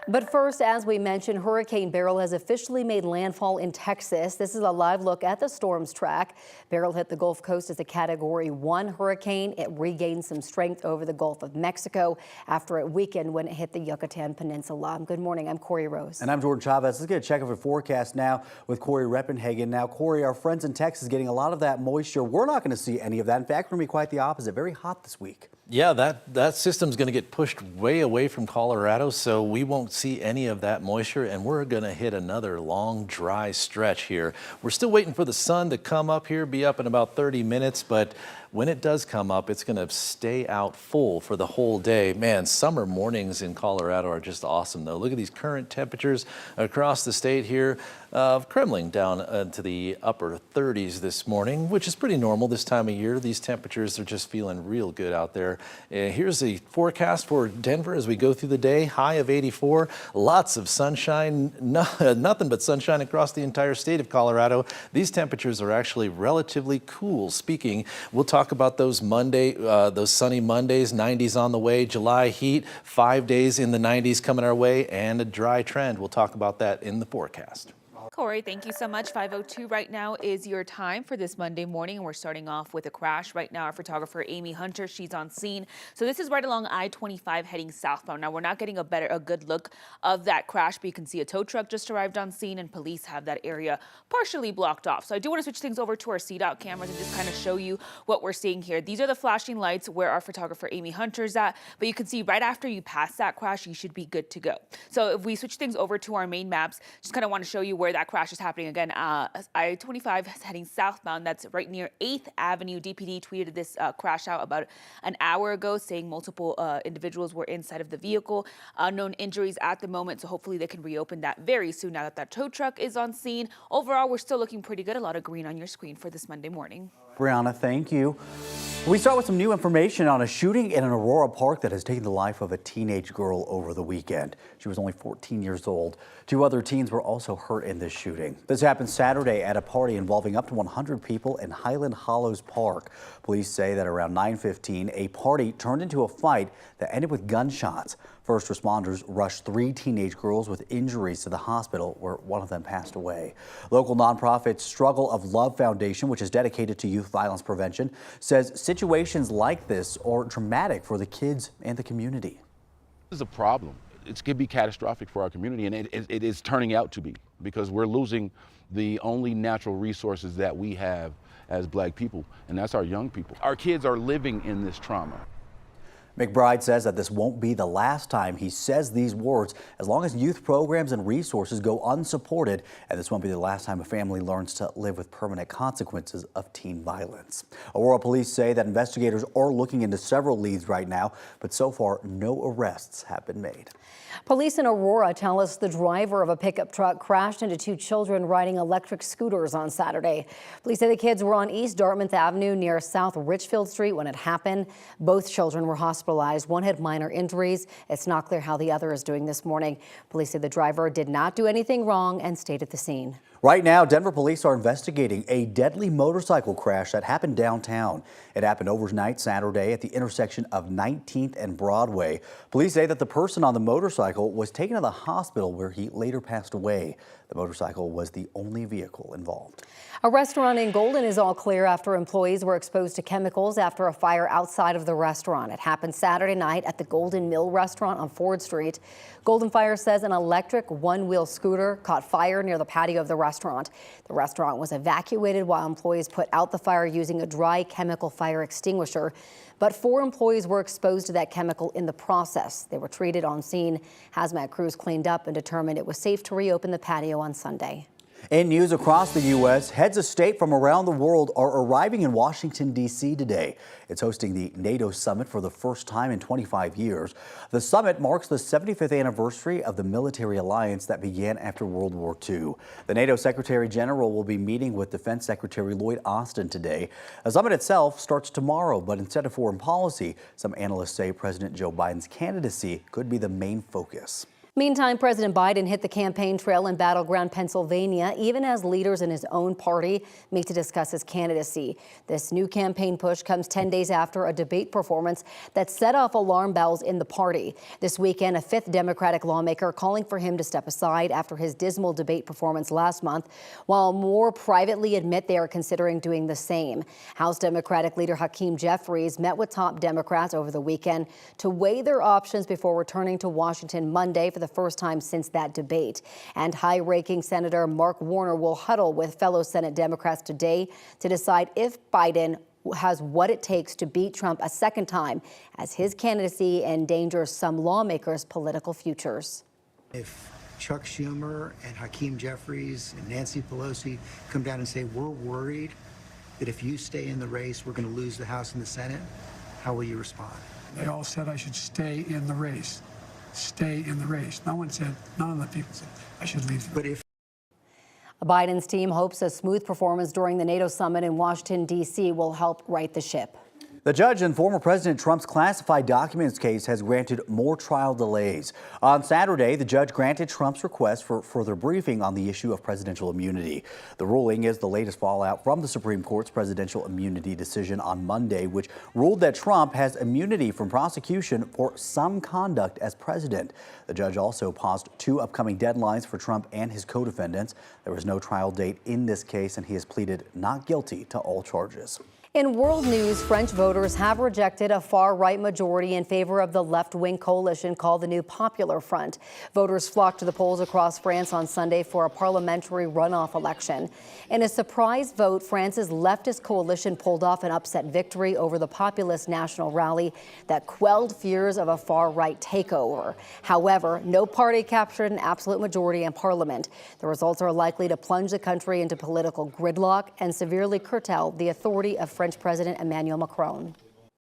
But first, as we mentioned, Hurricane Beryl has officially made landfall in Texas. This is a live look at the storm's track. Beryl hit the Gulf Coast as a Category 1 hurricane. It regained some strength over the Gulf of Mexico after it weakened when it hit the Yucatan Peninsula. Good morning. I'm Corey Rose. And I'm Jordan Chavez. Let's get a check of the forecast now with Corey Reppenhagen. Now, Corey, our friends in Texas getting a lot of that moisture. We're not going to see any of that. In fact, we're going to be quite the opposite. Very hot this week. Yeah, that system's going to get pushed way away from Colorado, so we won't see any of that moisture, and we're going to hit another long, dry stretch here. We're still waiting for the sun to come up here, be up in about 30 minutes, but when it does come up, it's going to stay out full for the whole day. Man, summer mornings in Colorado are just awesome, though. Look at these current temperatures across the state here. Kremling down to the upper 30s this morning, which is pretty normal this time of year. These temperatures are just feeling real good out there. Here's the forecast for Denver as we go through the day. High of 84, lots of sunshine, nothing but sunshine across the entire state of Colorado. These temperatures are actually relatively cool. Speaking, we'll talk about those sunny Mondays, 90s on the way, July heat, 5 days in the 90s coming our way, and a dry trend. We'll talk about that in the forecast. Corey, thank you so much. 5:02 right now is your time for this Monday morning, and we're starting off with a crash. Right now, our photographer, Amy Hunter, she's on scene. So this is right along I-25 heading southbound. Now, we're not getting a good look of that crash, but you can see a tow truck just arrived on scene, and police have that area partially blocked off. So I do want to switch things over to our CDOT cameras and just kind of show you what we're seeing here. These are the flashing lights where our photographer, Amy Hunter's at, but you can see right after you pass that crash, you should be good to go. So if we switch things over to our main maps, just kind of want to show you where that crash is happening again. I-25 is heading southbound. That's right near 8th Avenue. DPD tweeted this crash out about an hour ago, saying multiple individuals were inside of the vehicle. Unknown injuries at the moment, so hopefully they can reopen that very soon now that tow truck is on scene. Overall, we're still looking pretty good. A lot of green on your screen for this Monday morning. Brianna, thank you. We start with some new information on a shooting in an Aurora park that has taken the life of a teenage girl over the weekend. She was only 14 years old. 2 other teens were also hurt in this shooting. This happened Saturday at a party involving up to 100 people in Highland Hollows Park. Police say that around 9:15, a party turned into a fight that ended with gunshots. First responders rushed 3 teenage girls with injuries to the hospital, where one of them passed away. Local nonprofit Struggle of Love Foundation, which is dedicated to youth violence prevention, says situations like this are dramatic for the kids and the community. This is a problem. It could be catastrophic for our community, and it is turning out to be, because we're losing the only natural resources that we have as Black people, and that's our young people. Our kids are living in this trauma. McBride says that this won't be the last time he says these words, as long as youth programs and resources go unsupported, and this won't be the last time a family learns to live with permanent consequences of teen violence. Aurora police say that investigators are looking into several leads right now, but so far no arrests have been made. Police in Aurora tell us the driver of a pickup truck crashed into 2 children riding electric scooters on Saturday. Police say the kids were on East Dartmouth Avenue near South Richfield Street when it happened. Both children were hospitalized. One had minor injuries. It's not clear how the other is doing this morning. Police say the driver did not do anything wrong and stayed at the scene. Right now, Denver police are investigating a deadly motorcycle crash that happened downtown. It happened overnight Saturday at the intersection of 19th and Broadway. Police say that the person on the motorcycle was taken to the hospital, where he later passed away. The motorcycle was the only vehicle involved. A restaurant in Golden is all clear after employees were exposed to chemicals after a fire outside of the restaurant. It happened Saturday night at the Golden Mill restaurant on Ford Street. Golden Fire says an electric one-wheel scooter caught fire near the patio of the restaurant. The restaurant was evacuated while employees put out the fire using a dry chemical fire extinguisher. But 4 employees were exposed to that chemical in the process. They were treated on scene. Hazmat crews cleaned up and determined it was safe to reopen the patio on Sunday. In news across the U.S., heads of state from around the world are arriving in Washington, D.C. today. It's hosting the NATO Summit for the first time in 25 years. The summit marks the 75th anniversary of the military alliance that began after World War II. The NATO Secretary General will be meeting with Defense Secretary Lloyd Austin today. The summit itself starts tomorrow, but instead of foreign policy, some analysts say President Joe Biden's candidacy could be the main focus. Meantime, President Biden hit the campaign trail in battleground Pennsylvania, even as leaders in his own party meet to discuss his candidacy. This new campaign push comes 10 days after a debate performance that set off alarm bells in the party. This weekend, a fifth Democratic lawmaker calling for him to step aside after his dismal debate performance last month, while more privately admit they are considering doing the same. House Democratic leader Hakeem Jeffries met with top Democrats over the weekend to weigh their options before returning to Washington Monday for the first time since that debate. And high-ranking Senator Mark Warner will huddle with fellow Senate Democrats today to decide if Biden has what it takes to beat Trump a second time, as his candidacy endangers some lawmakers' political futures. If Chuck Schumer and Hakeem Jeffries and Nancy Pelosi come down and say, we're worried that if you stay in the race, we're going to lose the House and the Senate, how will you respond? They all said I should stay in the race. Stay in the race. None of the people said I should leave. But if Biden's team hopes a smooth performance during the NATO summit in Washington, D.C. will help right the ship. The judge in former President Trump's classified documents case has granted more trial delays. On Saturday, the judge granted Trump's request for further briefing on the issue of presidential immunity. The ruling is the latest fallout from the Supreme Court's presidential immunity decision on Monday, which ruled that Trump has immunity from prosecution for some conduct as president. The judge also paused two upcoming deadlines for Trump and his co-defendants. There was no trial date in this case, and he has pleaded not guilty to all charges. In world news, French voters have rejected a far-right majority in favor of the left-wing coalition called the New Popular Front. Voters flocked to the polls across France on Sunday for a parliamentary runoff election. In a surprise vote, France's leftist coalition pulled off an upset victory over the populist national rally that quelled fears of a far-right takeover. However, no party captured an absolute majority in parliament. The results are likely to plunge the country into political gridlock and severely curtail the authority of French President Emmanuel Macron.